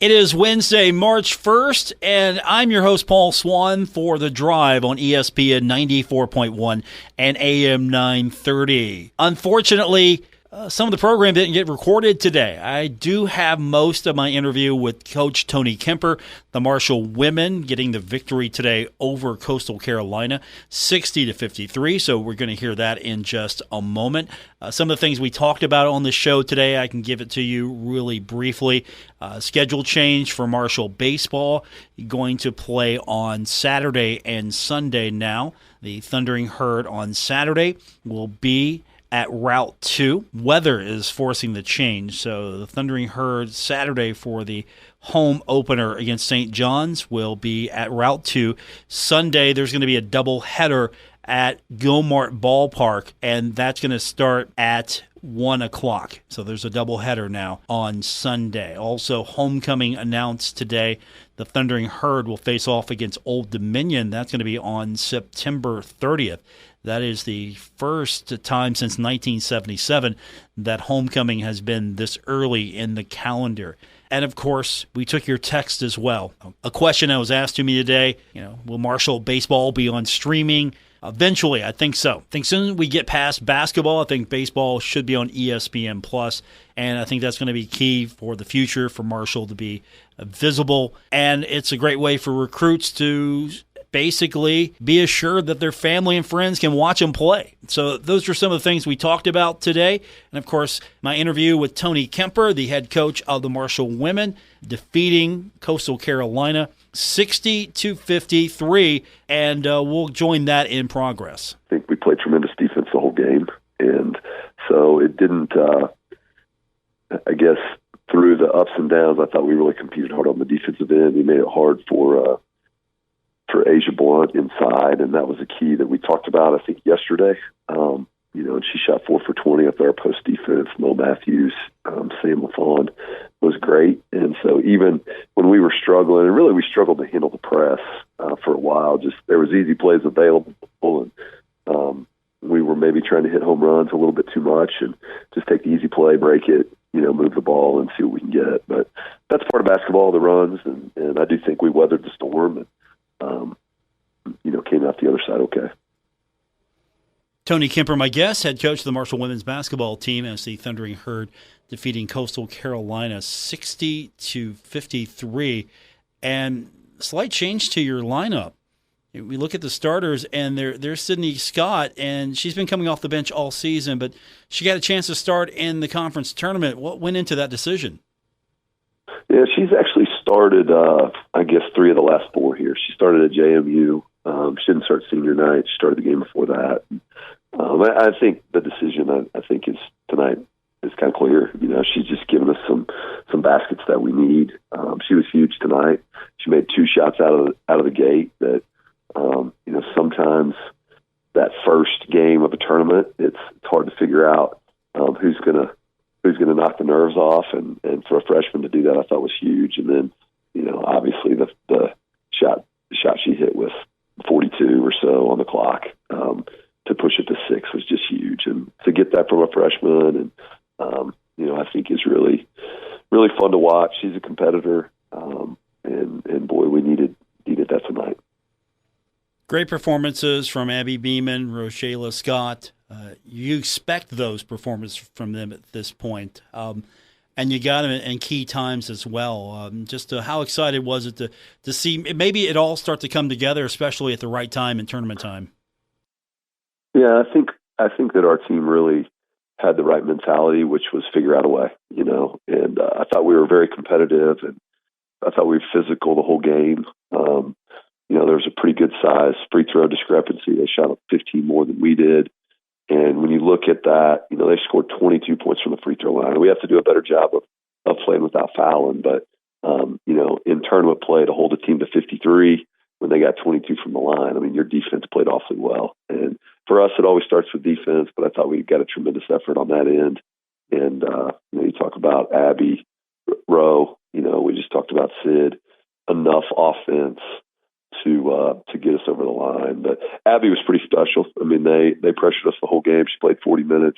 It is Wednesday, March 1st, and I'm your host, Paul Swann, for The Drive on ESPN 94.1 and AM 930. Unfortunately, some of the program didn't get recorded today. I do have most of my interview with Coach Tony Kemper, the Marshall women, getting the victory today over Coastal Carolina, 60-53. So we're going to hear that in just a moment. Some of the things we talked about on the show today, I can give it to you really briefly. Schedule change for Marshall baseball, going to play on Saturday and Sunday now. The Thundering Herd on Saturday will be at Route 2. Weather is forcing the change, so the Thundering Herd Saturday for the home opener against St. John's will be at Route 2. Sunday, there's going to be a doubleheader at Gilmart Ballpark, and that's going to start at 1 o'clock. So there's a doubleheader now on Sunday. Also, homecoming announced today. The Thundering Herd will face off against Old Dominion. That's going to be on September 30th. That is the first time since 1977 that homecoming has been this early in the calendar. And, of course, we took your text as well. A question that was asked to me today, will Marshall baseball be on streaming? Eventually, I think so. I think soon as we get past basketball, I think baseball should be on ESPN+. And I think that's going to be key for the future for Marshall to be visible. And it's a great way for recruits to basically be assured that their family and friends can watch them play. So those are some of the things we talked about today. And, of course, my interview with Tony Kemper, the head coach of the Marshall women, defeating Coastal Carolina 60-53, and we'll join that in progress. I think we played tremendous defense the whole game, and so it didn't, I guess, through the ups and downs, I thought we really competed hard on the defensive end. We made it hard for Asia Blunt inside, and that was a key that we talked about, I think, yesterday. And she shot 4 for 20 up there, post defense. Mo Matthews, Sam LaFawn was great. And so even when we were struggling, and really we struggled to handle the press for a while, just there was easy plays available, and we were maybe trying to hit home runs a little bit too much and just take the easy play, break it, move the ball and see what we can get. But that's part of basketball, the runs, and I do think we weathered the storm and came out the other side okay. Tony Kemper, my guest, head coach of the Marshall women's basketball team, as the Thundering Herd defeating Coastal Carolina 60-53. And slight change to your lineup. We look at the starters, and there's Sydney Scott, and she's been coming off the bench all season, but she got a chance to start in the conference tournament. What went into that decision? Yeah, she's actually started, 3 of the last 4 here. She started at JMU. She didn't start senior night. She started the game before that. I think the decision, I think, is tonight is kind of clear. She's just given us some baskets that we need. She was huge tonight. She made 2 shots out of the gate that, sometimes that first game of a tournament, it's hard to figure out who's gonna knock the nerves off, and for a freshman to do that, I thought was huge. And then, obviously the shot she hit with 42 or so on the clock to push it to 6 was just huge, and to get that from a freshman, and I think is really, really fun to watch. She's a competitor, and boy, we needed that tonight. Great performances from Abby Beeman, Rochella Scott. You expect those performances from them at this point. And you got them in key times as well. How excited was it to see maybe it all start to come together, especially at the right time in tournament time? Yeah, I think that our team really had the right mentality, which was figure out a way, and I thought we were very competitive, and I thought we were physical the whole game. There was a pretty good size free throw discrepancy. They shot up 15 more than we did. And when you look at that, they scored 22 points from the free throw line. We have to do a better job of playing without fouling. But, in tournament play, to hold a team to 53 when they got 22 from the line, your defense played awfully well. And for us, it always starts with defense, but I thought we got a tremendous effort on that end. And, you talk about Abby, Rowe, we just talked about Sid, enough offense to get us over the line. But Abby was pretty special. They pressured us the whole game. She played 40 minutes.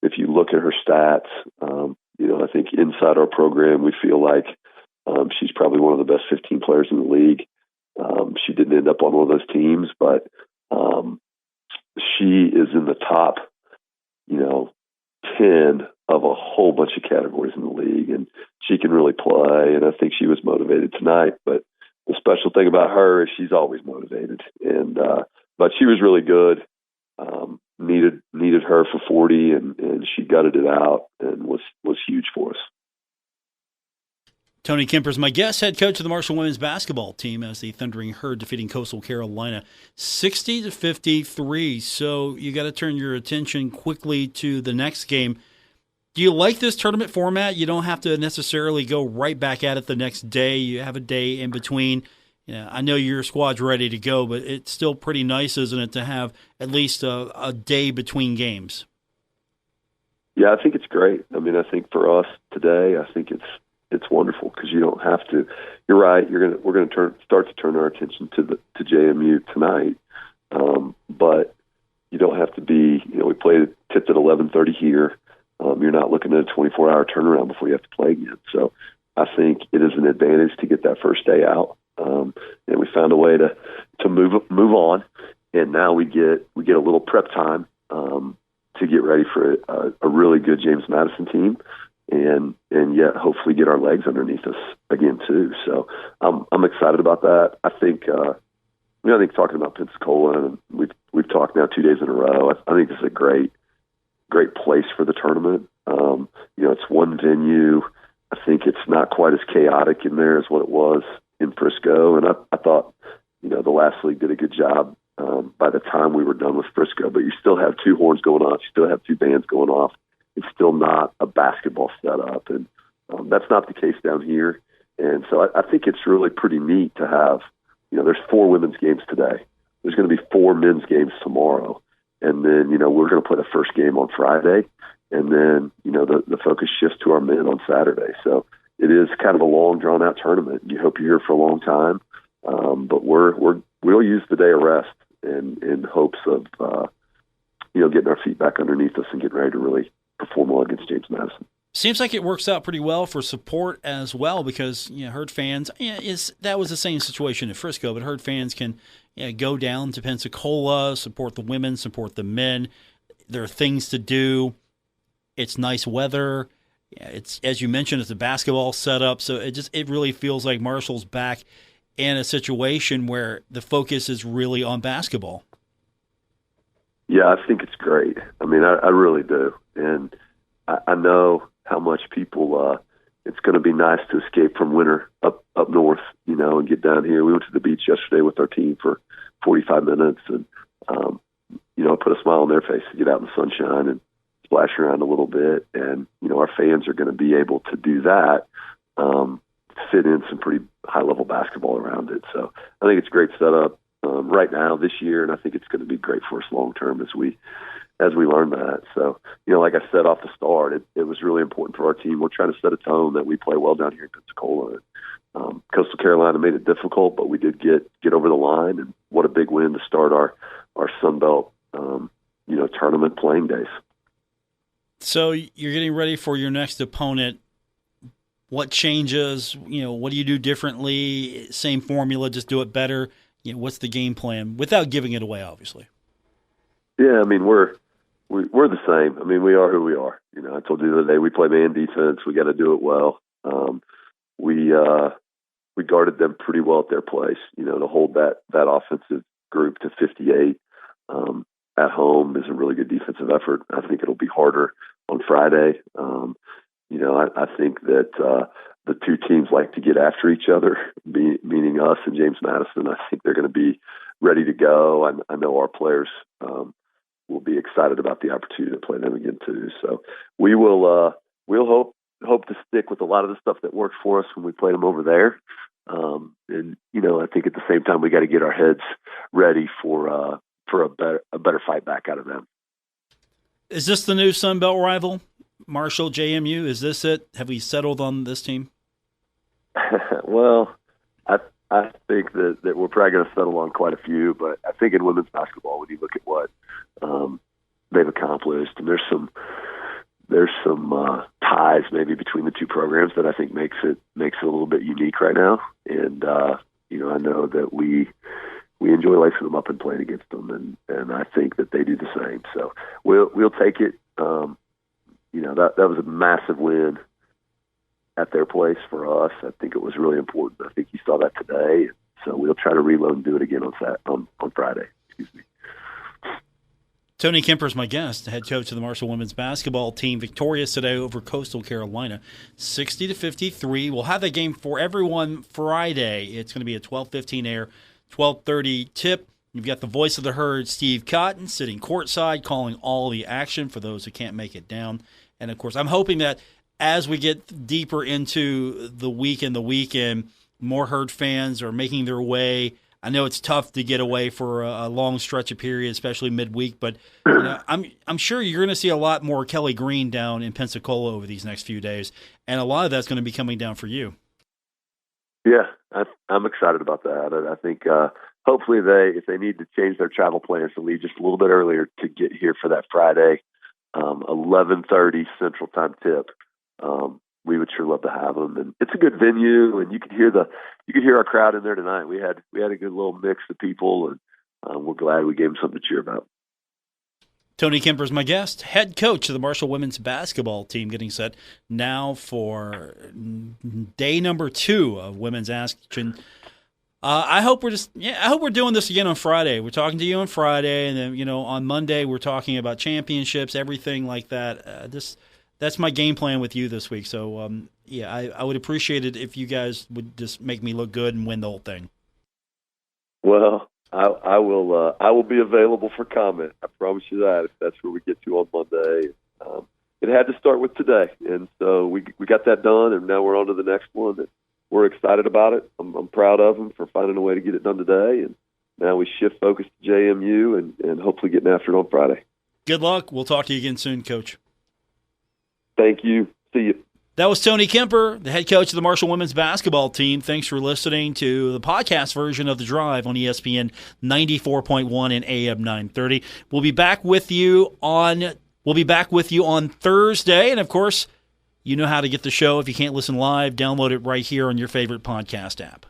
If you look at her stats, I think inside our program, we feel like She's probably one of the best 15 players in the league. She didn't end up on one of those teams, but she is in the top, 10 of a whole bunch of categories in the league, and she can really play. And I think she was motivated tonight. But the special thing about her is she's always motivated. And but she was really good. Needed her for 40, and she gutted it out and was huge for us. Tony Kemper is my guest, head coach of the Marshall women's basketball team, as the Thundering Herd defeating Coastal Carolina 60-53. So you got to turn your attention quickly to the next game. Do you like this tournament format? You don't have to necessarily go right back at it the next day. You have a day in between. I know your squad's ready to go, but it's still pretty nice, isn't it, to have at least a day between games? Yeah, I think it's great. I mean, I think for us today, I think it's wonderful because you don't have to. You're right. We're gonna start to turn our attention to JMU tonight, but you don't have to be. We tipped at 11:30 here. You're not looking at a 24-hour turnaround before you have to play again. So I think it is an advantage to get that first day out. And we found a way to move on, and now we get a little prep time to get ready for a really good James Madison team, and yet hopefully get our legs underneath us again too. So I'm excited about that. I think talking about Pensacola, and we've talked now 2 days in a row. I think this is a great place for the tournament. It's one venue. I think it's not quite as chaotic in there as what it was in Frisco, and I thought, the last league did a good job by the time we were done with Frisco. But you still have two horns going on, you still have two bands going off. It's still not a basketball setup, and that's not the case down here. And so I think it's really pretty neat to have, there's 4 women's games today. There's going to be 4 men's games tomorrow, and then we're going to play the first game on Friday, and then the focus shifts to our men on Saturday. So it is kind of a long, drawn-out tournament. You hope you're here for a long time, but we'll use the day of rest in hopes of getting our feet back underneath us and getting ready to really perform well against James Madison. Seems like it works out pretty well for support as well, because Herd fans that was the same situation at Frisco, but Herd fans can go down to Pensacola, support the women, support the men. There are things to do. It's nice weather. It's, as you mentioned, it's a basketball setup, so it really feels like Marshall's back in a situation where the focus is really on basketball. Yeah, I think it's great. I mean, I really do, and I know how much people. It's going to be nice to escape from winter up north, and get down here. We went to the beach yesterday with our team for 45 minutes, and put a smile on their face to get out in the sunshine and splash around a little bit. And our fans are going to be able to do that, fit in some pretty high level basketball around it. So I think it's a great setup right now this year, and I think it's going to be great for us long term as we learn that. So like I said off the start, it was really important for our team. We're trying to set a tone that we play well down here in Pensacola. Coastal Carolina made it difficult, but we did get over the line, and what a big win to start our Sun Belt tournament playing days. So you're getting ready for your next opponent. What changes? What do you do differently? Same formula, just do it better. What's the game plan without giving it away, obviously? Yeah, I mean we're the same. I mean we are who we are. I told you the other day we play man defense. We got to do it well. We guarded them pretty well at their place. To hold that offensive group to 58 at home is a really good defensive effort. I think it'll be harder on Friday. I think that the two teams like to get after each other, meaning us and James Madison. I think they're going to be ready to go. I know our players will be excited about the opportunity to play them again too. So we'll hope to stick with a lot of the stuff that worked for us when we played them over there. And I think at the same time we got to get our heads ready for a better fight back out of them. Is this the new Sun Belt rival, Marshall JMU? Is this it? Have we settled on this team? Well, I think that we're probably going to settle on quite a few, but I think in women's basketball, when you look at what they've accomplished, and there's some there's some ties maybe between the two programs that I think makes it a little bit unique right now. And I know that we enjoy lacing them up and playing against them, and I think that they do the same. So we'll take it. That was a massive win at their place for us. I think it was really important. I think you saw that today. So we'll try to reload and do it again on Friday. Excuse me. Tony Kemper is my guest, the head coach of the Marshall women's basketball team, victorious today over Coastal Carolina, 60-53. We'll have that game for everyone Friday. It's going to be a 12:15 air, 12:30 tip. You've got the voice of the herd, Steve Cotton, sitting courtside, calling all the action for those who can't make it down. And, of course, I'm hoping that as we get deeper into the weekend, more herd fans are making their way. I know it's tough to get away for a long stretch of period, especially midweek, but I'm sure you're going to see a lot more Kelly Green down in Pensacola over these next few days, and a lot of that's going to be coming down for you. Yeah, I'm excited about that. I think hopefully if they need to change their travel plans to leave just a little bit earlier to get here for that Friday 11:30 Central Time tip. We would sure love to have them, and it's a good venue, and you could hear our crowd in there tonight. We had a good little mix of people, and we're glad we gave them something to cheer about. Tony Kemper is my guest, head coach of the Marshall women's basketball team, getting set now for day number 2 of women's action. I hope we're doing this again on Friday. We're talking to you on Friday, and then on Monday we're talking about championships, everything like that. That's my game plan with you this week. So, I would appreciate it if you guys would just make me look good and win the whole thing. Well, I will be available for comment. I promise you that, if that's where we get to on Monday. It had to start with today, and so we got that done, and now we're on to the next one. We're excited about it. I'm proud of them for finding a way to get it done today, and now we shift focus to JMU and hopefully getting after it on Friday. Good luck. We'll talk to you again soon, Coach. Thank you. See you. That was Tony Kemper, the head coach of the Marshall women's basketball team. Thanks for listening to the podcast version of The Drive on ESPN 94.1 and AM 930. We'll be back with you on Thursday, and of course, you know how to get the show. If you can't listen live, download it right here on your favorite podcast app.